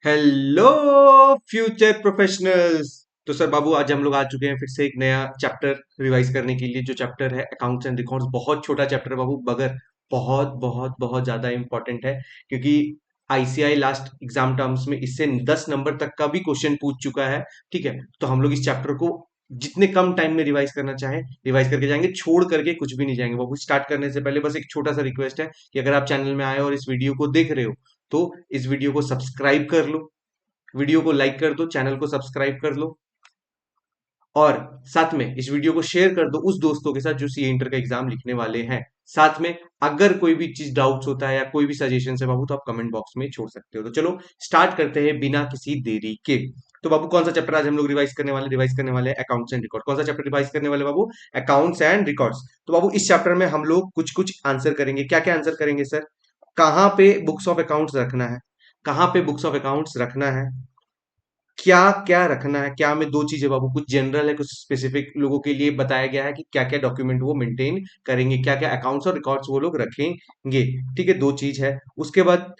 Hello future professionals. तो sir बाबू आज हम लोग आ चुके हैं फिर से एक नया चैप्टर रिवाइज करने के लिए। जो चैप्टर है अकाउंट्स एंड रिकॉर्ड्स, बहुत छोटा चैप्टर है बाबू, मगर बहुत बहुत बहुत ज्यादा इंपॉर्टेंट है। क्योंकि आईसीआई लास्ट एग्जाम टर्म्स में इससे 10 नंबर तक का भी क्वेश्चन पूछ चुका है। ठीक है, तो हम लोग इस चैप्टर को जितने कम टाइम में रिवाइज करना चाहें रिवाइज करके जाएंगे, छोड़ करके कुछ भी नहीं जाएंगे बाबू। स्टार्ट करने से पहले बस एक छोटा सा रिक्वेस्ट है कि अगर आप चैनल में आए और इस वीडियो को देख रहे हो तो इस वीडियो को सब्सक्राइब कर लो, वीडियो को लाइक कर दो, चैनल को सब्सक्राइब कर लो, और साथ में इस वीडियो को शेयर कर दो उस दोस्तों के साथ जो सीए इंटर का एग्जाम लिखने वाले हैं। साथ में अगर कोई भी चीज डाउट्स होता है या कोई भी सजेशन है बाबू, तो आप कमेंट बॉक्स में छोड़ सकते हो। तो चलो स्टार्ट करते हैं बिना किसी देरी के। तो बाबू कौन सा चैप्टर आज हम लोग रिवाइज करने वाले अकाउंट्स एंड रिकॉर्ड। कौन सा चैप्टर रिवाइज करने वाले बाबू? Accounts and records. तो बाबू इस चैप्टर में हम लोग कुछ कुछ आंसर करेंगे। क्या क्या आंसर करेंगे सर? कहाँ पे बुक्स ऑफ अकाउंट्स रखना है, कहाँ पे बुक्स ऑफ अकाउंट्स रखना है, क्या क्या रखना है। क्या में दो चीजें बाबू, कुछ जनरल है, कुछ स्पेसिफिक लोगों के लिए बताया गया है कि क्या क्या डॉक्यूमेंट वो मेंटेन करेंगे, क्या क्या अकाउंट्स और रिकॉर्ड्स वो लोग रखेंगे। ठीक है, दो चीज है। उसके बाद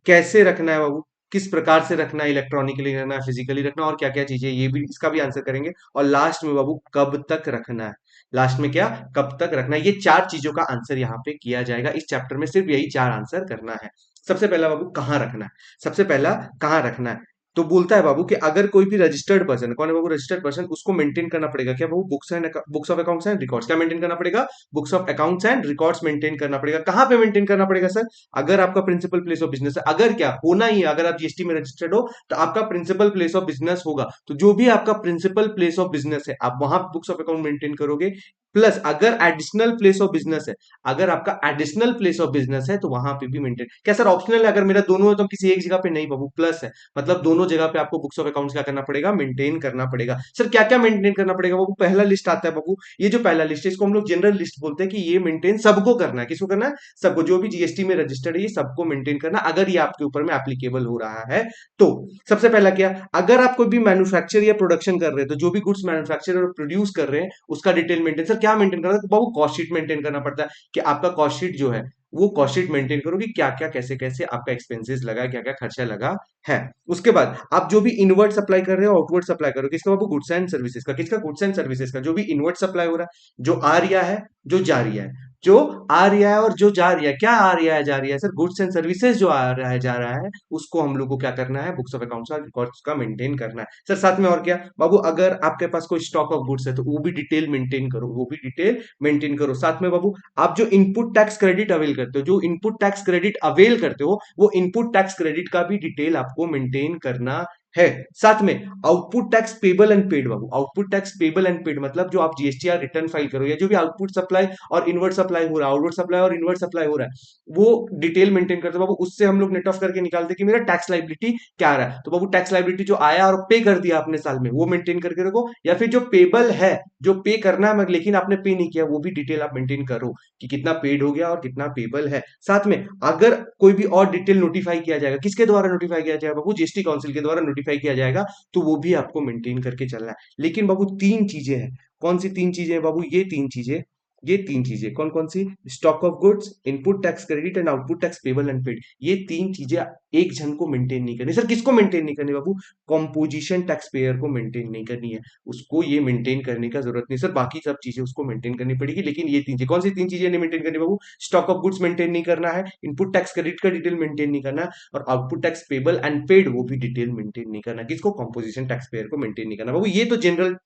कैसे रखना है बाबू, किस प्रकार से रखना है, इलेक्ट्रॉनिकली रखना है, फिजिकली रखना है, और क्या क्या चीजें, ये भी इसका भी आंसर करेंगे। और लास्ट में बाबू कब तक रखना है, लास्ट में क्या, कब तक रखना है, ये चार चीजों का आंसर यहाँ पे किया जाएगा। इस चैप्टर में सिर्फ यही चार आंसर करना है। सबसे पहला बाबू कहाँ रखना है, सबसे पहला कहाँ रखना है। तो बोलता है बाबू कि अगर कोई भी रजिस्टर्ड पर्सन, कौन है बाबू? रजिस्टर्ड पर्सन, उसको मेंटेन करना पड़ेगा क्या बाबू? Books of accounts and records. क्या मेंटेन करना पड़ेगा? Books of accounts and records maintain करना पड़ेगा। कहाँ पे मेंटेन करना पड़ेगा सर? अगर आपका प्रिंसिपल प्लेस ऑफ बिजनेस है, अगर क्या होना ही है, अगर आप जीएसटी में रजिस्टर्ड हो तो आपका प्रिंसिपल प्लेस ऑफ बिजनेस होगा। तो जो भी आपका प्रिंसिपल प्लेस ऑफ बिजनेस है आप वहां बुक्स ऑफ अकाउंट मेंटेन करोगे। प्लस अगर एडिशनल प्लेस ऑफ बिजनेस है, अगर आपका एडिशनल प्लेस ऑफ बिजनेस है तो वहां पे भी मेंटेन। क्या सर ऑप्शनल है? अगर मेरा दोनों है तो किसी एक जगह पे नहीं बाबू, प्लस है, मतलब दोनों जगह पे आपको बुक्स ऑफ अकाउंट्स क्या करना पड़ेगा? मेंटेन करना पड़ेगा। सर क्या क्या मेंटेन करना पड़ेगा बाबू? पहला लिस्ट आता है बाबू, ये जो पहला लिस्ट है इसको हम लोग जनरल लिस्ट बोलते हैं कि ये मेंटेन सबको करना है। किसको करना है? सबको, जो भी जीएसटी में रजिस्टर्ड है ये सबको मेंटेन करना, अगर ये आपके ऊपर में एप्लीकेबल हो रहा है तो। सबसे पहला क्या, अगर आप कोई भी मैन्युफैक्चर या प्रोडक्शन कर रहे हैं तो जो भी गुड्स मैन्युफैक्चर और प्रोड्यूस कर रहे हैं उसका डिटेल मेंटेन। सर क्या मेंटेन करना है? तो बाबू कॉस्ट शीट मेंटेन करना पड़ता है कि आपका कॉस्ट शीट जो है वो कॉस्ट शीट मेंटेन करो कि क्या क्या कैसे कैसे आपका एक्सपेंसेस लगा है, क्या क्या खर्चा लगा है। उसके बाद आप जो भी इनवर्ड सप्लाई कर रहे हो आउटवर्ड सप्लाई करो, किसका बाबू? गुड्स एंड सर्विसेज का। किसका? गुड्स एंड सर्विसेज का। जो भी इनवर्ड सप्लाई हो रहा है, जो आ रिया है, जो जा रिया है, जो आ रिया है और जो जा रिया है, क्या आ रिया है जा रिया है सर? गुड्स एंड सर्विसेज जो आ रहा है जा रहा है उसको हम लोग को क्या करना है? बुक्स ऑफ अकाउंट्स और रिकॉर्ड्स का मेंटेन करना है। सर साथ में और क्या बाबू, अगर आपके पास कोई स्टॉक ऑफ गुड्स है तो वो भी डिटेल मेंटेन करो, वो भी डिटेल मेंटेन करो। साथ में बाबू आप जो इनपुट टैक्स क्रेडिट अवेल करते हो, जो इनपुट टैक्स क्रेडिट अवेल करते हो वो इनपुट टैक्स क्रेडिट का भी डिटेल आपको मेंटेन करना है। साथ में output tax payable and paid Babu, output tax payable and paid मतलब जो आप जीएसटीआर रिटर्न फाइल करो या जो भी आउटपुट सप्लाई और इनवर्ट सप्लाई हो रहा है, आउटवर्ड सप्लाई और इनवर्ट सप्लाई हो रहा है, वो डिटेल मेंटेन करते हो बाबू। उससे हम लोग नेट ऑफ करके निकालते हैं कि मेरा टैक्स लाइबिलिटी क्या आ रहा है। तो बाबू टैक्स लाइबिलिटी जो आया और पे कर दिया आपने साल में वो मेंटेन करके रखो, या फिर जो पेबल है, जो पे करना है लेकिन आपने पे नहीं किया, वो भी डिटेल आप मेंटेन करो कि कितना पेड हो गया और कितना पेबल है। साथ में अगर कोई भी और डिटेल नोटिफाई किया जाएगा, किसके द्वारा नोटिफाई किया जाएगा बाबू? जीएसटी काउंसिल के द्वारा नोटिफाई किया जाएगा, तो वो भी आपको मेंटेन करके चलना है। लेकिन बाबू तीन चीजें हैं। कौन सी तीन चीजें हैं बाबू? ये तीन चीजें कौन कौन सी? Stock of goods, input tax credit and output tax payable and paid. ये तीन चीजें एक जन को मेंटेन नहीं करनी। सर किसको मेंटेन नहीं करनी बाबू? कॉम्पोजिशन टैक्स पेयर को मेंटेन नहीं करनी है, उसको ये मेंटेन करने का जरूरत नहीं। सर बाकी सब चीजें उसको मेंटेन करनी पड़ेगी, लेकिन ये तीन चीजें, कौन सी तीन चीजें नहीं मेंटेन करनी बाबू? स्टॉक ऑफ गुड्स मेंटेन नहीं करना है, इनपुट टैक्स क्रेडिट का डिटेल मेंटेन नहीं करना, और output tax payable and paid वो भी डिटेल मेंटेन नहीं करना। किसको? कंपोजिशन टैक्स पेयर को मेंटेन नहीं करना बाबू। ये तो जनरल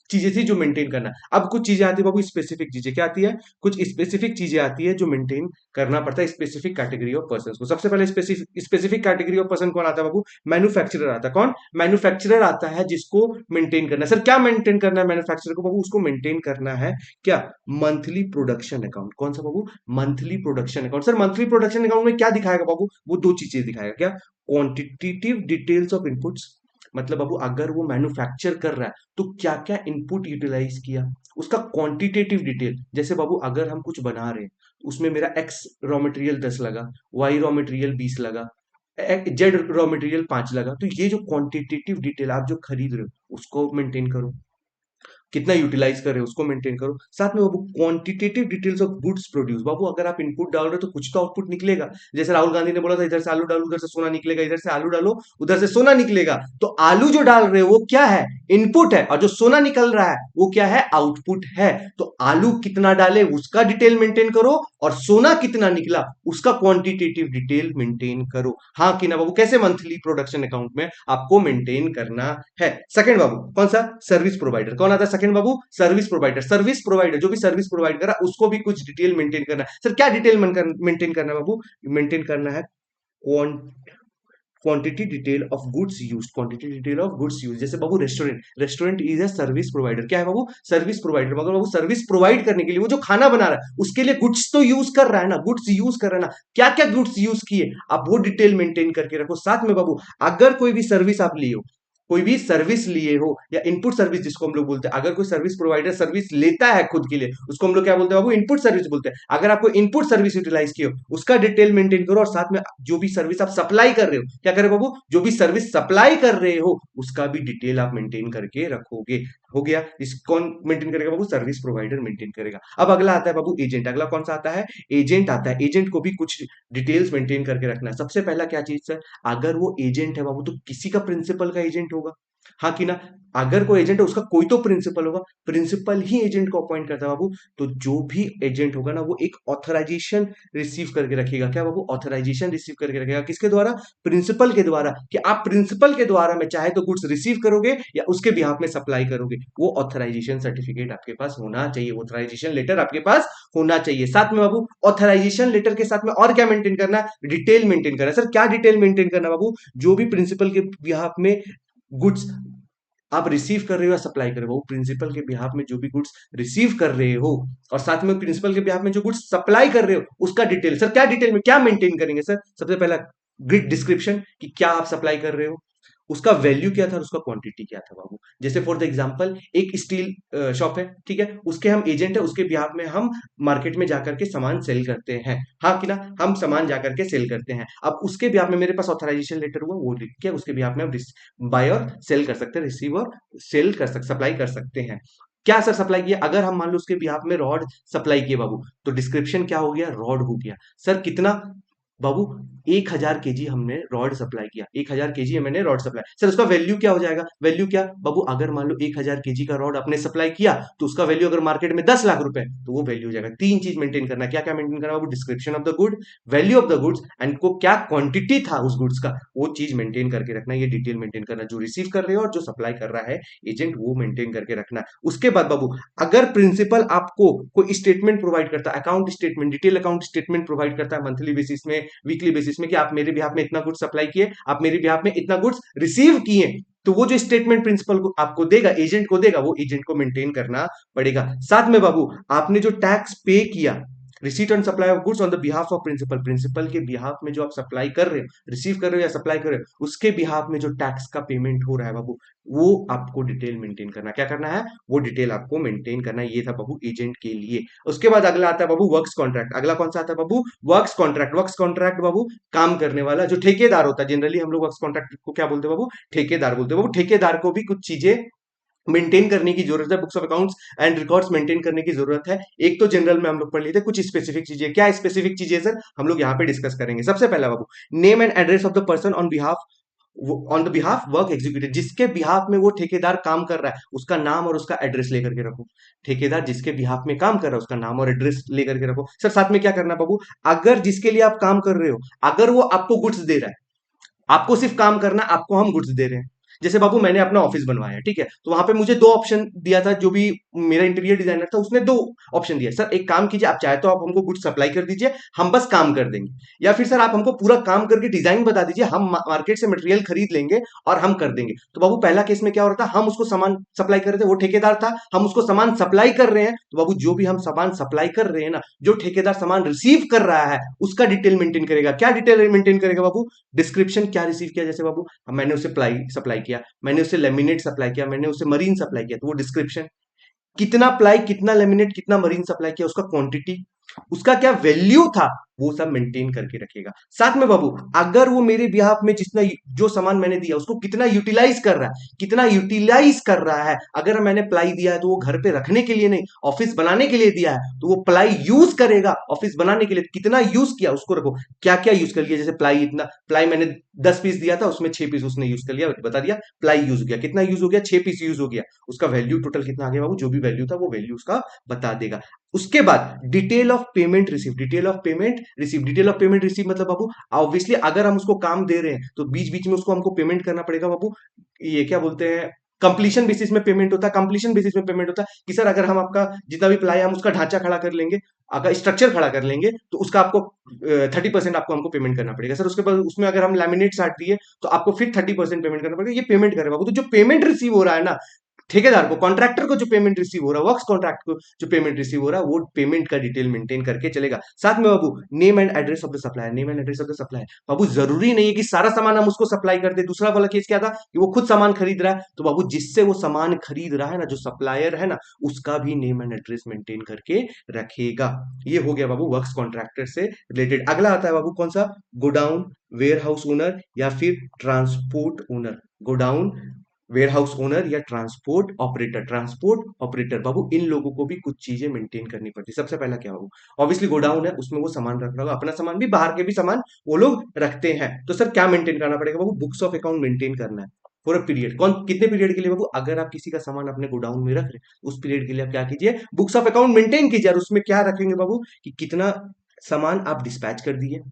चीजें थी जो मेंटेन करना। अब कुछ चीजें आती है बाबू स्पेसिफिक चीजें। क्या आती है? कुछ स्पेसिफिक चीजें आती है जो मेंटेन करना पड़ता है स्पेसिफिक कैटेगरी ऑफ पर्सन को। सबसे पहले स्पेसिफिक कैटेगरी ऑफ पर्सन कौन आता है बाबू? मैन्युफैक्चरर आता है। कौन? मैन्युफैक्चरर आता है जिसको मेंटेन करना है। सर क्या मेंटेन करना है मैन्युफैक्चरर को बाबू? उसको मेंटेन करना है क्या? Monthly production account. कौन सा बाबू? Monthly production account. Sir monthly production account में क्या दिखाएगा बाबू? वो दो चीजें दिखाएगा। क्या? क्वांटिटेटिव डिटेल्स ऑफ इनपुट्स, मतलब बाबू अगर वो मैन्युफैक्चर कर रहा है तो क्या क्या इनपुट यूटिलाइज किया, उसका क्वांटिटेटिव डिटेल। जैसे बाबू अगर हम कुछ बना रहे हैं तो उसमें मेरा एक्स रॉ मटेरियल 10 लगा, वाई रॉ मटेरियल 20 लगा, जेड रॉ मटेरियल 5 लगा, तो ये जो क्वांटिटेटिव डिटेल आप जो खरीद रहे हो उसको मेंटेन करो। कितना यूटिलाइज कर रहे हो उसको मेंटेन करो। साथ में बाबू quantitative details of goods produce, बाबू अगर आप इनपुट डाल रहे हो तो कुछ तो आउटपुट निकलेगा। जैसे राहुल गांधी ने बोला था इधर से आलू डालो उधर से सोना निकलेगा, इधर से आलू डालो उधर से सोना निकलेगा। तो आलू जो डाल रहे हो वो क्या है, इनपुट है, और जो सोना निकल रहा है वो क्या है, आउटपुट है। तो आलू कितना डाले उसका डिटेल मेंटेन करो, और सोना कितना निकला उसका क्वांटिटेटिव डिटेल मेंटेन करो। हाँ कि ना बाबू, कैसे, मंथली प्रोडक्शन अकाउंट में आपको मेंटेन करना है। सेकंड बाबू कौन सा, सर्विस प्रोवाइडर। कौन आता है सेकंड बाबू, सर्विस प्रोवाइडर। सर्विस प्रोवाइडर जो भी सर्विस प्रोवाइड कर रहा है उसको भी कुछ डिटेल मेंटेन करना है। सर क्या डिटेल मेंटेन करना है बाबू, मेंटेन करना है quantity detail of goods use, quantity detail of goods use. जैसे बाबू restaurant, restaurant is a service provider. क्या है बाबू, सर्विस प्रोवाइडर। मगर बाबू सर्विस प्रोवाइड करने के लिए वो जो खाना बना रहा है उसके लिए गुड्स तो यूज कर रहा है ना, गुड्स यूज कर रहा है ना, क्या क्या गुड्स यूज किए आप वो डिटेल मेंटेन करके रखो। साथ में बाबू अगर कोई भी सर्विस आप लिए हो, कोई भी सर्विस लिए हो, या इनपुट सर्विस जिसको हम लोग बोलते हैं, अगर कोई सर्विस प्रोवाइडर सर्विस लेता है खुद के लिए उसको हम लोग क्या बोलते हैं बाबू, इनपुट सर्विस बोलते हैं। अगर आपको इनपुट सर्विस यूटिलाइज की हो उसका डिटेल मेंटेन करो। और साथ में जो भी सर्विस आप सप्लाई कर रहे हो, क्या करे बाबू, जो भी सर्विस सप्लाई कर रहे हो उसका भी डिटेल आप मेंटेन करके रखोगे। हो गया, इस कौन मेंटेन करेगा बाबू, सर्विस प्रोवाइडर मेंटेन करेगा। अब अगला आता है बाबू एजेंट। अगला कौन सा आता है, एजेंट आता है। एजेंट को भी कुछ डिटेल्स मेंटेन करके रखना है। सबसे पहला क्या चीज है, अगर वो एजेंट है बाबू तो किसी का प्रिंसिपल का एजेंट होगा। हाँ कि ना, अगर कोई एजेंट है उसका कोई तो प्रिंसिपल होगा, प्रिंसिपल ही एजेंट को अपॉइंट करता है बाबू। तो जो भी एजेंट होगा ना वो एक ऑथराइजेशन रिसीव करके रखेगा। क्या बाबू, ऑथराइजेशन रिसीव करके रखेगा, किसके द्वारा, प्रिंसिपल के द्वारा। कि आप प्रिंसिपल के द्वारा में चाहे तो गुड्स रिसीव करोगे या उसके बिहाफ में सप्लाई करोगे, वो ऑथराइजेशन सर्टिफिकेट आपके पास होना चाहिए, ऑथराइजेशन लेटर आपके पास होना चाहिए। साथ में बाबू ऑथराइजेशन लेटर के साथ में और क्या मेंटेन करना है, डिटेल मेंटेन करना है। सर क्या डिटेल मेंटेन करना है बाबू, जो भी प्रिंसिपल के बिहाफ में गुड्स आप रिसीव कर रहे हो या सप्लाई कर रहे हो, प्रिंसिपल के बिहाफ में जो भी गुड्स रिसीव कर रहे हो और साथ में प्रिंसिपल के बिहाफ में जो गुड्स सप्लाई कर रहे हो उसका डिटेल। सर क्या डिटेल में क्या मेंटेन करेंगे, सर सबसे पहला ग्रिड डिस्क्रिप्शन कि क्या आप सप्लाई कर रहे हो, उसका वैल्यू क्या था और उसका क्वांटिटी क्या था बाबू। जैसे फॉर द एग्जांपल एक स्टील शॉप है, ठीक है, उसके हम एजेंट है, उसके बिहाफ में हम मार्केट में जाकर के सामान सेल करते हैं। हाँ कि ना, हम सामान जाकर के सेल करते हैं। अब उसके बिहाफ में मेरे पास ऑथराइजेशन लेटर हुआ, वो लिख के उसके बिहाफ में हम बाय और सेल कर सकते हैं, रिसीव और सेल कर सकते, सप्लाई कर सकते हैं। क्या सर सप्लाई किया, अगर हम मान लो उसके बिहाफ में रॉड सप्लाई किए बाबू, तो डिस्क्रिप्शन क्या हो गया, रॉड हो गया। सर कितना बाबू, 1000 केजी हमने रॉड सप्लाई किया, 1000 केजी मैंने रॉड सप्लाई। सर उसका वैल्यू क्या हो जाएगा, वैल्यू क्या बाबू, अगर मान लो 1000 केजी का रॉड आपने सप्लाई किया तो उसका वैल्यू अगर मार्केट में 10 लाख रुपए तो वो वैल्यू हो जाएगा। तीन चीज मेंटेन करना है, क्या क्या मेंटेन करना है बाबू, description of the good, value of the goods, and को क्या क्वांटिटी था उस गुड्स का, वो चीज मेंटेन करके रखना है। ये डिटेल मेंटेन करना, जो रिसीव कर रहे हो और जो सप्लाई कर रहा है एजेंट, वो मेंटेन करके रखना है। उसके बाद बाबू अगर प्रिंसिपल आपको कोई स्टेटमेंट प्रोवाइड करता है, account statement, detail account statement provide करता है मंथली बेसिस में, वीकली बेसिस में, कि आप मेरे बिहाफ में इतना गुड्स सप्लाई किए, आप मेरे बिहाफ में इतना गुड्स रिसीव किए, तो वो जो स्टेटमेंट प्रिंसिपल को आपको देगा, एजेंट को देगा, वो एजेंट को मेंटेन करना पड़ेगा। साथ में बाबू आपने जो टैक्स पे किया, receipt on supply of goods on the behalf of principal, principal के बिहाफ में जो आप सप्लाई कर रहे हो, रिसीव कर रहे हो या सप्लाई कर रहे हो, उसके बिहाफ में जो टैक्स का पेमेंट हो रहा है बाबू, वो आपको डिटेल मेंटेन करना, क्या करना है, वो डिटेल आपको मेंटेन करना है। ये था बाबू एजेंट के लिए। उसके बाद अगला आता है बाबू वर्क्स कॉन्ट्रैक्ट। अगला कौन सा आता है बाबू, वर्क्स कॉन्ट्रैक्ट। वर्क्स कॉन्ट्रैक्ट बाबू काम करने वाला जो ठेकेदार होता है, जनरली हम लोग वर्क्स कॉन्ट्रैक्ट को क्या बोलते हैं बाबू, ठेकेदार बोलते हैं बाबू। ठेकेदार को भी कुछ चीजें मेंटेन करने की जरूरत है, books of accounts and records maintain करने की जरूरत है। एक तो जनरल में हम लोग पढ़ लिए थे, कुछ स्पेसिफिक चीजें। क्या स्पेसिफिक चीजें सर, हम लोग यहाँ पे डिस्कस करेंगे। सबसे पहला बाबू, name and address of the person on the behalf work executive, जिसके बिहाफ में वो ठेकेदार काम कर रहा है उसका नाम और उसका एड्रेस लेकर के रखो। ठेकेदार जिसके बिहाफ में काम कर रहा है उसका नाम और एड्रेस लेकर के रखो। सर साथ में क्या करना बाबू, अगर जिसके लिए आप काम कर रहे हो, अगर वो आपको गुड्स दे रहा है, आपको सिर्फ काम करना, आपको हम गुड्स दे रहे हैं। जैसे बाबू मैंने अपना ऑफिस बनवाया है, ठीक है, तो वहां पे मुझे दो ऑप्शन दिया था, जो भी मेरा इंटीरियर डिजाइनर था उसने दो ऑप्शन दिया, सर एक काम कीजिए, आप चाहे तो आप हमको गुड्स सप्लाई कर दीजिए, हम बस काम कर देंगे, या फिर सर आप हमको पूरा काम करके डिजाइन बता दीजिए, हम मार्केट से मटेरियल खरीद लेंगे और हम कर देंगे। तो बाबू पहला केस में क्या हो रहा था, हम उसको सामान सप्लाई कर रहे थे, वो ठेकेदार था, हम उसको सामान सप्लाई कर रहे हैं। तो बाबू जो भी हम सामान सप्लाई कर रहे हैं ना, जो ठेकेदार सामान रिसीव कर रहा है उसका डिटेल मेंटेन करेगा। क्या डिटेल मेंटेन करेगा बाबू, डिस्क्रिप्शन, क्या रिसीव किया, जैसे बाबू मैंने उसे प्लाई सप्लाई किया, मैंने उसे लेमिनेट सप्लाई किया, मैंने उसे मरीन सप्लाई किया, तो वो डिस्क्रिप्शन, कितना प्लाई, कितना लेमिनेट, कितना मरीन सप्लाई किया, उसका क्वांटिटी, उसका क्या वैल्यू था, वो सब मेंटेन करके रखेगा। साथ में बाबू अगर वो मेरे बिहाफ में जितना जो सामान मैंने दिया उसको कितना यूटिलाइज कर रहा है, कितना यूटिलाइज कर रहा है, अगर मैंने प्लाई दिया है तो वो घर पे रखने के लिए नहीं ऑफिस बनाने के लिए दिया है, तो वो प्लाई यूज करेगा ऑफिस बनाने के लिए। कितना यूज किया उसको रखो, क्या क्या यूज कर लिया, जैसे प्लाई इतना, प्लाई मैंने 10 पीस दिया था उसमें 6 पीस उसने यूज कर लिया, बता दिया प्लाई यूज हो गया, कितना यूज हो गया, 6 पीस यूज हो गया, उसका वैल्यू टोटल कितना आ गया बाबू, जो भी वैल्यू था वो वैल्यू उसका बता देगा। उसके बाद detail of payment receive, detail of payment receive, detail of payment receive मतलब बाबू ऑब्वियसली अगर हम उसको काम दे रहे हैं तो बीच बीच में उसको हमको पेमेंट करना पड़ेगा बाबू। ये क्या बोलते हैं, कंप्लीशन बेसिस में पेमेंट होता है, कंप्लीशन बेसिस में पेमेंट होता है कि सर अगर हम आपका जितना भी प्लाई हम उसका ढांचा खड़ा कर लेंगे, अगर स्ट्रक्चर खड़ा कर लेंगे तो उसका आपको 30% आपको हमको पेमेंट करना पड़ेगा सर। उसके बाद उसमें अगर हम लैमिनेट साट दिए तो आपको फिर 30% पेमेंट करना पड़ेगा, ये पेमेंट करे बाबू। तो जो पेमेंट रिसीव हो रहा है ना ठेकेदार को, कॉन्ट्रैक्टर को जो पेमेंट रिसीव हो रहा है, वर्क्स कॉन्ट्रैक्ट को जो पेमेंट रिसीव हो रहा है, वो पेमेंट का डिटेल मेंटेन करके चलेगा। साथ में बाबू name and address of the supplier, name and address of the supplier बाबू जरूरी नहीं है कि सारा सामान हम उसको सप्लाई कर दे। दूसरा वाला केस क्या था कि वो खुद सामान खरीद रहा है, तो बाबू जिससे वो सामान खरीद रहा है ना, जो सप्लायर है ना, उसका भी नेम एंड एड्रेस मेंटेन करके रखेगा। ये हो गया बाबू वर्क्स कॉन्ट्रैक्टर से रिलेटेड। अगला आता है बाबू कौन सा, गोडाउन वेयर हाउस ओनर या फिर transport owner. Godown warehouse owner या ट्रांसपोर्ट ऑपरेटर, ट्रांसपोर्ट ऑपरेटर बाबू इन लोगों को भी कुछ चीजें मेंटेन करनी पड़ती है। सबसे पहला क्या बाबू, ऑब्वियसली गोडाउन है उसमें वो सामान रख रहा होगा, अपना सामान भी बाहर के भी सामान वो लोग रखते हैं, तो सर क्या मेंटेन करना पड़ेगा बाबू, बुक्स ऑफ अकाउंट मेंटेन करना है फॉर अ पीरियड। कौन कितने पीरियड के लिए बाबू, अगर आप किसी का सामान अपने गोडाउन में रख रहे हैं उस पीरियड के लिए आप क्या कीजिए, बुक्स ऑफ अकाउंट मेंटेन कीजिए। और उसमें क्या रखेंगे बाबू कि कितना सामान आप डिस्पैच कर दिए,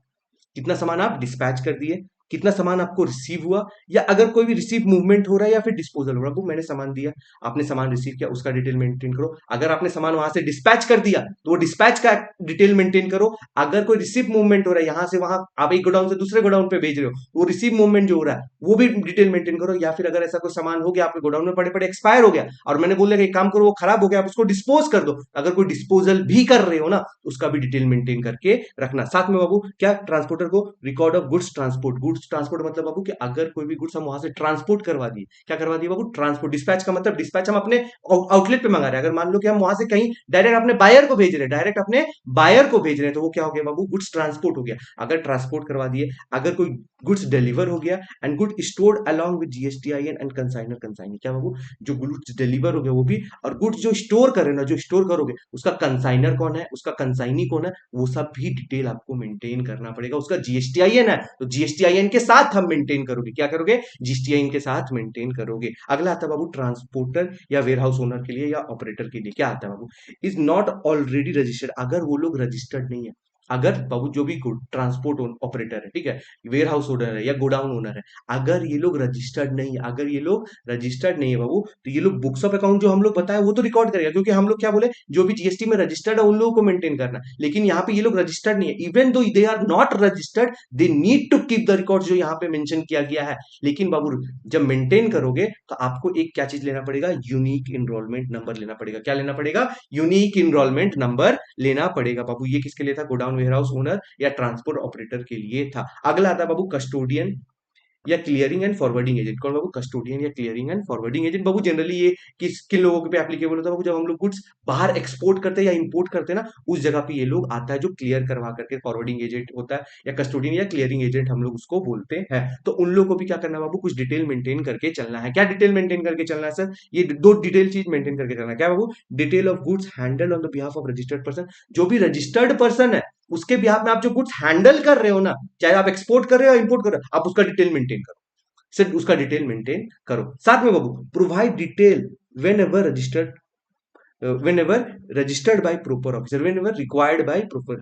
कितना सामान आप डिस्पैच कर दिए, कितना सामान आपको रिसीव हुआ, या अगर कोई भी रिसीव मूवमेंट हो रहा है या फिर डिस्पोजल हो रहा है। वो मैंने सामान दिया, आपने सामान रिसीव किया, उसका डिटेल मेंटेन करो। अगर आपने सामान वहां से डिस्पैच कर दिया तो वो डिस्पैच का डिटेल मेंटेन करो। अगर कोई रिसीव मूवमेंट हो रहा है यहां से वहां, आप एक गोडाउन से दूसरे गोडाउन पे भेज रहे हो, वो रिसीव मूवमेंट जो हो रहा है वो भी डिटेल मेंटेन करो। या फिर अगर ऐसा कोई सामान हो गया आपके गोडाउन में पड़े पड़े एक्सपायर हो गया और मैंने बोला कि एक काम करो वो खराब हो गया आप उसको डिस्पोज कर दो, अगर कोई डिस्पोजल भी कर रहे हो ना उसका भी डिटेल मेंटेन करके रखना। साथ में बाबू क्या, ट्रांसपोर्टर को record of goods transport, goods transport मतलब बाबू कि अगर कोई भी गुड्स हम वहां से ट्रांसपोर्ट करवा दिए, क्या करवा दिए बाबू, ट्रांसपोर्ट। डिस्पैच का मतलब डिस्पैच हम अपने आउटलेट पे मंगा रहे हैं, अगर मान लो कि हम वहां से कहीं डायरेक्ट अपने बायर को भेज रहे हैं, डायरेक्ट अपने बायर को भेज रहे हैं, तो वो क्या हो गया बाबू, गुड्स ट्रांसपोर्ट हो गया। अगर ट्रांसपोर्ट करवा दिए, अगर कोई गुड्स डिलीवर हो गया and good stored along with GSTIN and consignor, consignee क्या बाबू, जो गुड्स डिलीवर हो गया वो भी, और गुड्स जो स्टोर कर रहे हैं ना, जो स्टोर करोगे उसका कंसाइनर कौन है, उसका कंसाइनी कौन है, वो सब भी डिटेल आपको मेंटेन करना पड़ेगा। उसका जीएसटीआईएन है तो जीएसटीआईएन के साथ हम मेंटेन करोगे, क्या करोगे, जीएसटीआईएन के साथ मेंटेन करोगे। अगला आता है बाबू ट्रांसपोर्टर या वेयर हाउस ओनर के लिए या ऑपरेटर के लिए, क्या आता है बाबू, इज नॉट ऑलरेडी रजिस्टर्ड, अगर वो लोग रजिस्टर्ड नहीं है, अगर बाबू जो भी ट्रांसपोर्ट ऑपरेटर है, ठीक है, वेयर हाउस ओनर है या गोडाउन ओनर है, अगर ये लोग रजिस्टर्ड नहीं है, अगर ये लोग रजिस्टर्ड नहीं है बाबू, तो ये लोग बुक्स ऑफ अकाउंट जो हम लोग बताए वो तो रिकॉर्ड करेगा, क्योंकि हम लोग क्या बोले, जो भी जीएसटी में रजिस्टर्ड है उन लोगों को मेंटेन करना। लेकिन यहाँ पे ये लोग रजिस्टर्ड नहीं है, even though they are not registered, they need to keep the record जो यहाँ पे मेंशन किया गया है। लेकिन बाबू जब मेंटेन करोगे तो आपको एक क्या चीज लेना पड़ेगा, यूनिक इनरोलमेंट नंबर लेना पड़ेगा। क्या लेना पड़ेगा, यूनिक इनरोलमेंट नंबर लेना पड़ेगा बाबू। ये किसके लिए था, गोडाउन वेयर हाउस ओनर या ट्रांसपोर्ट ऑपरेटर के लिए था। अगला आता है बाबू कस्टोडियन या क्लियरिंग एंड फॉरवर्डिंग एजेंट। कौन बाबू, कस्टोडियन या clearing and forwarding agent. Babu generally ये किन लोगों पे एप्लीकेबल होता है बाबू, जब हम लोग गुड्स बाहर एक्सपोर्ट करते हैं या इंपोर्ट करते हैं ना, उस जगह पे ये लोग आता है जो क्लियर करवा करके फॉरवर्डिंग एजेंट होता है, या कस्टोडियन या क्लियरिंग एजेंट हम लोग उसको बोलते हैं। तो उन लोगों को भी क्या करना है बाबू, कुछ डिटेल मेंटेन करके चलना है। क्या डिटेल मेंटेन करके चलना है सर, ये दो डिटेल चीज मेंटेन करके चलना है। क्या बाबू, detail of goods handle on the behalf of registered person, जो भी रजिस्टर्ड पर्सन है उसके बिहाफ में आप जो गुड्स हैंडल कर रहे हो ना, चाहे आप एक्सपोर्ट कर रहे हो या इंपोर्ट कर रहे हो, आप उसका डिटेल मेंटेन करो, सिर्फ उसका डिटेल मेंटेन करो। साथ में बाबू provide detail whenever registered, whenever registered by proper officer, whenever required by proper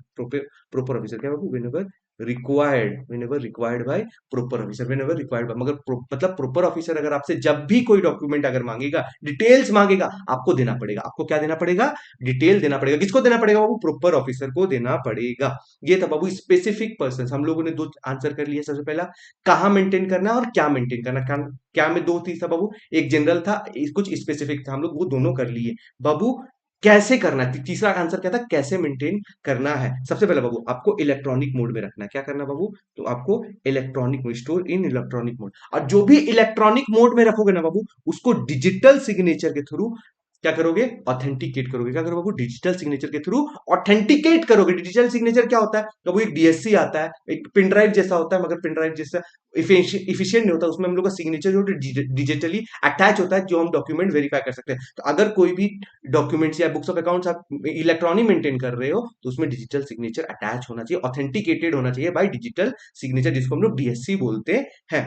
officer। क्या बाबू, whenever required by proper officer, whenever required by, मगर मतलब proper officer अगर आपसे जब भी कोई डॉक्यूमेंट अगर मांगेगा, डिटेल्स मांगेगा, आपको देना पड़ेगा। आपको क्या देना पड़ेगा, डिटेल देना पड़ेगा। किसको देना पड़ेगा बाबू, प्रॉपर ऑफिसर को देना पड़ेगा। ये था बाबू स्पेसिफिक पर्सन। हम लोगों ने दो आंसर कर लिया। सबसे पहला कहाँ मेंटेन करना है और क्या मेंटेन करना, क्या में दो चीज था बाबू, एक जनरल था कुछ स्पेसिफिक था, हम लोग वो दोनों कर लिए। बाबू कैसे करना है, तीसरा आंसर क्या था, कैसे मेंटेन करना है। सबसे पहले बाबू आपको इलेक्ट्रॉनिक मोड में रखना है। क्या करना बाबू, तो आपको electronic mode, store in electronic mode. और जो भी इलेक्ट्रॉनिक मोड में रखोगे ना बाबू, उसको डिजिटल सिग्नेचर के थ्रू क्या करोगे? ऑथेंटिकेट करोगे। क्या करोगे बाबू? डिजिटल सिग्नेचर के थ्रू ऑथेंटिकेट करोगे। डिजिटल सिग्नेचर क्या होता है? बाबू एक डीएससी आता है, एक पिन ड्राइव जैसा होता है, मगर पिन ड्राइव जैसा इफिशियंट नहीं होता। उसमें हम लोग का सिग्नेचर जो डिजिटली अटैच होता है, जो हम डॉक्यूमेंट वेरीफाई कर सकते हैं। तो अगर कोई भी डॉक्यूमेंट्स या बुक्स ऑफ अकाउंट्स आप इलेक्ट्रॉनिक मेंटेन कर रहे हो, तो उसमें डिजिटल सिग्नेचर अटैच होना चाहिए, ऑथेंटिकेटेड होना चाहिए बाय डिजिटल सिग्नेचर, जिसको हम लोग डीएससी बोलते हैं।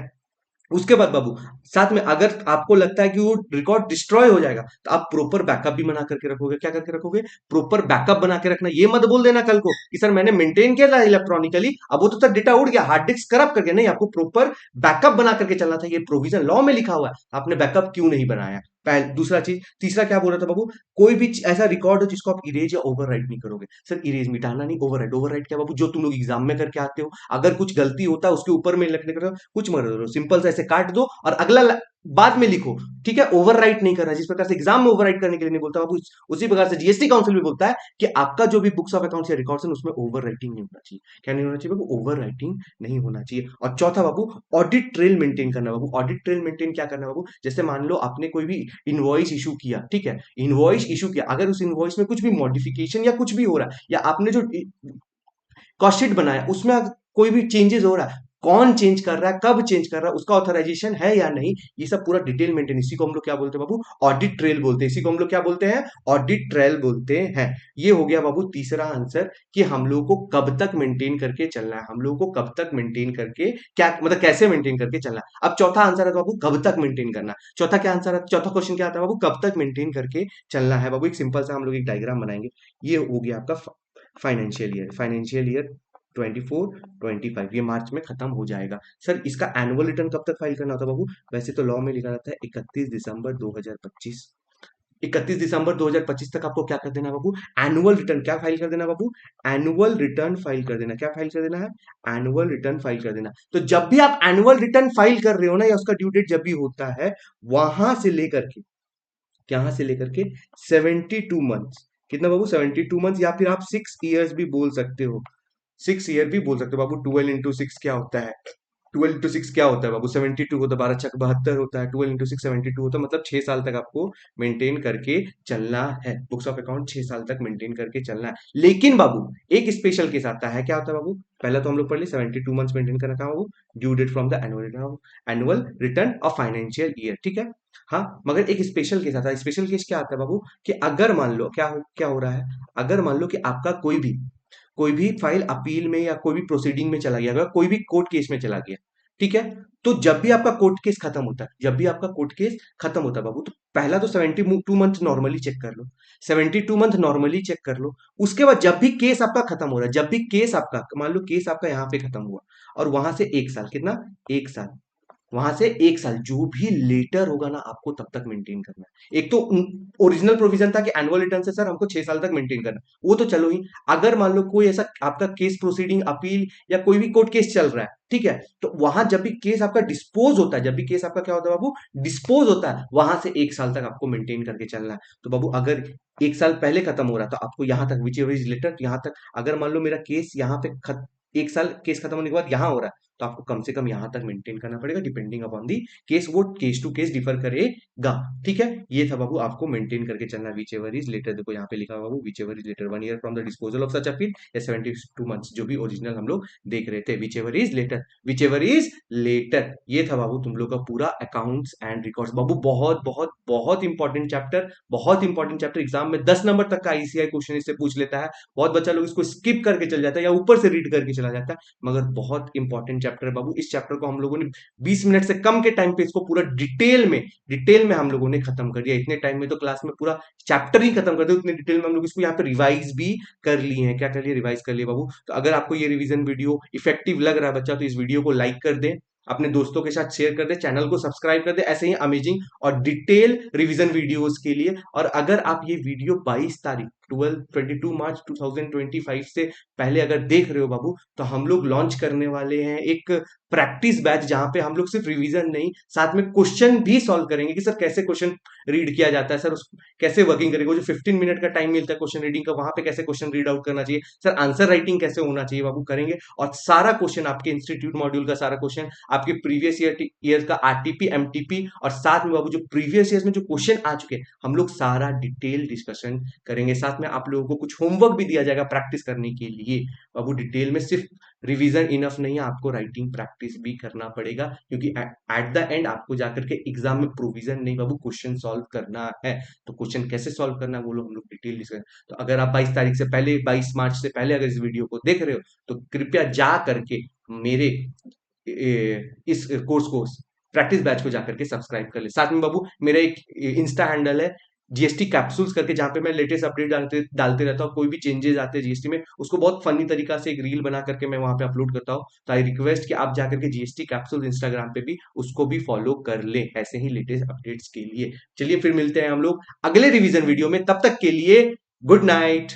उसके बाद बाबू, साथ में अगर आपको लगता है कि वो रिकॉर्ड डिस्ट्रॉय हो जाएगा, तो आप प्रॉपर बैकअप भी बना करके रखोगे। क्या करके रखोगे? प्रॉपर बैकअप बना के रखना। ये मत बोल देना कल को कि सर मैंने मेंटेन किया था इलेक्ट्रॉनिकली, अब वो तो सर डेटा उड़ गया, हार्ड डिस्क करप्ट कर गया। नहीं, आपको प्रॉपर बैकअप बना करके चलना था। ये प्रोविजन लॉ में लिखा हुआ है, आपने बैकअप क्यों नहीं बनाया? पहले दूसरा चीज, तीसरा क्या बोल रहा था बाबू? कोई भी ऐसा रिकॉर्ड हो जिसको आप इरेज या ओवरराइट नहीं करोगे। सर इरेज मिटाना नहीं, ओवरराइट। ओवरराइट क्या बाबू? जो तुम लोग एग्जाम में करके आते हो, अगर कुछ गलती होता है उसके ऊपर में लिखने का कुछ मत करो, सिंपल से ऐसे काट दो और अगला बाद में लिखो। ठीक है, ओवरराइट नहीं करना। जिस प्रकार से एग्जाम में ओवरराइट करने के लिए नहीं बोलता बाबू, उसी प्रकार से जीएसटी काउंसिल भी बोलता है कि आपका जो भी बुक्स ऑफ अकाउंट्स या रिकॉर्ड्स है उसमें ओवर राइटिंग नहीं होना चाहिए। क्या नहीं होना चाहिए बाबू? ओवर राइटिंग नहीं होना चाहिए। और चौथा बाबू, ऑडिट ट्रेल मेंटेन करना। बाबू ऑडिट ट्रेल मेंटेन क्या करना बाबू? जैसे मान लो आपने कोई भी इनवॉइस इशू किया, ठीक है, इनवॉइस इशू किया, अगर उस इनवॉइस में कुछ भी मॉडिफिकेशन या कुछ भी हो रहा है, या आपने जो कॉस्ट शीट बनाया उसमें कोई भी चेंजेस हो रहा है, कौन चेंज कर रहा है, कब चेंज कर रहा है, उसका ऑथराइजेशन है या नहीं, ये सब पूरा डिटेल मेंटेन, इसी को हम लोग क्या बोलते हैं बाबू? ऑडिट ट्रेल बोलते हैं। इसी को हम लोग क्या बोलते हैं? ऑडिट ट्रेल बोलते हैं। ये हो गया बाबू तीसरा आंसर, कि हम लोग को कब तक मेंटेन करके चलना है, हम लोग को कब तक मेंटेन करके, क्या मतलब कैसे मेंटेन करके चलना है। अब चौथा आंसर है बाबू, कब तक मेंटेन करना है। चौथा क्या आंसर है? चौथा क्वेश्चन क्या आता है बाबू? कब तक मेंटेन करके चलना है। बाबू एक सिंपल सा हम लोग एक डायग्राम बनाएंगे। ये हो गया आपका फाइनेंशियल ईयर 24-25, ये मार्च में खत्म हो जाएगा। सर इसका एनुअल रिटर्न कब तक फाइल करना होता है बाबू? वैसे तो लॉ में लिखा रहता है 31 दिसंबर 2025। 31 दिसंबर 2025 तक आपको क्या कर देना है बाबू? एनुअल रिटर्न क्या फाइल कर देना है बाबू? एनुअल रिटर्न फाइल कर देना। क्या फाइल कर देना है? एनुअल रिटर्न फाइल कर देना। तो जब भी आप एनुअल रिटर्न फाइल कर रहे हो ना, या उसका ड्यू डेट जब भी होता है, वहां से लेकर के, यहां से लेकर के 72 मंथ्स, कितना बाबू? 72 मंथ्स, या फिर आप 6 ईयर्स भी बोल सकते हो। 6 ईयर भी बोल सकते हो बाबू। 12 इंटू 6 क्या होता है? 12 इंटू 6 क्या होता है बाबू? 72 होता है, 12×6 72 होता है। 12 इंटू 6 72 होता है, मतलब 6 साल तक आपको मेंटेन करके चलना है। बुक्स ऑफ अकाउंट 6 साल तक मेंटेन करके चलना है। लेकिन बाबू एक स्पेशल केस आता है। क्या होता है बाबू? पहला तो हम लोग पढ़ लिए 72 मंथ्स मेंटेन करना था बाबू, due date from the annual return of financial year, ठीक है। हाँ, मगर एक स्पेशल केस आता है। स्पेशल केस क्या आता है बाबू? कि अगर मान लो क्या हो रहा है, अगर मान लो कि आपका कोई भी फाइल अपील में या कोई भी प्रोसीडिंग में चला गया, अगर कोई भी कोर्ट केस में चला गया, ठीक है, तो जब भी आपका कोर्ट केस खत्म होता है, जब भी आपका कोर्ट केस खत्म होता है बाबू, तो पहला तो 72 मंथ नॉर्मली चेक कर लो। 72 मंथ नॉर्मली चेक कर लो। उसके बाद जब भी केस आपका खत्म हो रहा है, जब भी केस आपका, मान लो केस आपका यहाँ पे खत्म हुआ, और वहां से 1 साल, कितना? 1 साल, वहां से 1 साल जो भी लेटर होगा ना, आपको तब तक मेंटेन करना है। एक तो ओरिजिनल प्रोविजन था कि एनुअल रिटर्न से सर हमको 6 साल तक मेंटेन करना, वो तो चलो ही। अगर मान लो कोई ऐसा आपका केस प्रोसीडिंग, अपील या कोई भी कोर्ट केस चल रहा है, ठीक है, तो वहां जब भी केस आपका डिस्पोज होता है, जब भी केस आपका क्या होता है बाबू? डिस्पोज होता है, वहां से 1 साल तक आपको मेंटेन करके चलना है। तो बाबू अगर 1 साल पहले खत्म हो रहा था, आपको यहाँ तक विच एवर इज लेटर, यहाँ तक, अगर मान लो मेरा केस यहाँ पे 1 साल केस खत्म होने के बाद यहाँ हो रहा है, तो आपको कम से कम यहां तक मेंटेन करना पड़ेगा, डिपेंडिंग अपॉन दी केस, वो केस टू केस डिफर करेगा। ठीक है, ये था बाबू, आपको मेंटेन करके चलना। विच एवर इज लेटर, देखो यहाँ पे लिखा हुआ बाबू, whichever is later 1 year from the disposal of such appeal, या 72 मंथ्स, जो भी ओरिजिनल हम लोग देख रहे थे। Whichever is later, whichever is later, ये था बाबू तुम लोग का पूरा अकाउंट्स एंड रिकॉर्ड्स। बाबू बहुत बहुत बहुत इंपॉर्टेंट चैप्टर, बहुत इंपॉर्टेंट चैप्टर। एग्जाम में 10 नंबर तक का आईसीआई क्वेश्चन इससे पूछ लेता है। बहुत बच्चा लोग इसको स्किप करके चल जाता है, या ऊपर से रीड करके चला जाता है, मगर बहुत इंपॉर्टेंट चैप्टर है बाबू। इस चैप्टर को हम लोगों ने 20 मिनट से कम के टाइम पे इसको पूरा डिटेल में हम लोगों ने खत्म कर दिया। इतने टाइम में तो क्लास में पूरा चैप्टर ही खत्म कर दिया, उतने डिटेल में हम लोग इसको यहाँ पे रिवाइज भी कर लिए हैं। क्या कर लिए? रिवाइज कर लिए बाबू। तो अगर आपको ये रिवीजन वीडियो इफेक्टिव लग रहा है बच्चा, तो इस वीडियो को लाइक कर दें, अपने दोस्तों के साथ शेयर कर दे, चैनल को सब्सक्राइब कर दे, ऐसे ही अमेजिंग और डिटेल रिवीजन वीडियोस के लिए। और अगर आप ये वीडियो 22 तारीख 22 मार्च 2025 से पहले अगर देख रहे हो बाबू, तो हम लोग लॉन्च करने वाले हैं एक प्रैक्टिस बैच, जहां पे हम लोग सिर्फ रिवीजन नहीं, साथ में क्वेश्चन भी सॉल्व करेंगे कि सर कैसे क्वेश्चन रीड किया जाता है, सर उस कैसे वर्किंग करेगा, वो जो 15 मिनट का टाइम मिलता है क्वेश्चन रीडिंग का, वहां पे कैसे क्वेश्चन रीड आउट करना चाहिए, सर आंसर राइटिंग कैसे होना चाहिए बाबू, करेंगे। और सारा क्वेश्चन आपके इंस्टीट्यूट मॉड्यूल का सारा क्वेश्चन, आपके प्रीवियस ईयर का आरटीपी एमटीपी, और साथ में बाबू जो प्रीवियस ईयर में जो क्वेश्चन आ चुके हैं, हम लोग सारा डिटेल डिस्कशन करेंगे। साथ में आप लोगों को कुछ होमवर्क भी दिया जाएगा प्रैक्टिस करने के लिए बाबू। डिटेल में सिर्फ रिवीजन इनफ नहीं है, आपको राइटिंग प्रैक्टिस भी करना पड़ेगा, क्योंकि एट द एंड आपको जाकर के एग्जाम में प्रोविजन नहीं बाबू, क्वेश्चन सॉल्व करना है। तो क्वेश्चन कैसे सॉल्व करना है वो लोग हम लोग डिटेल डिस्कस। तो अगर आप 22 तारीख से पहले, 22 मार्च से पहले अगर इस वीडियो को देख रहे हो, तो कृपया जा करके मेरे इस कोर्स को, प्रैक्टिस बैच को जाकर के सब्सक्राइब कर ले। साथ में बाबू मेरा एक इंस्टा हैंडल है जीएसटी कैप्सूल्स करके, जहां पे मैं लेटेस्ट अपडेट डालते रहता हूँ। कोई भी चेंजेस आते हैं जीएसटी में, उसको बहुत फनी तरीका से एक रील बना करके मैं वहां पे अपलोड करता हूँ। तो आई रिक्वेस्ट कि आप जाकर के जीएसटी कैप्सूल इंस्टाग्राम पे भी उसको भी फॉलो कर ले, ऐसे ही लेटेस्ट अपडेट्स के लिए। चलिए फिर मिलते हैं हम लोग अगले रिवीजन वीडियो में, तब तक के लिए गुड नाइट।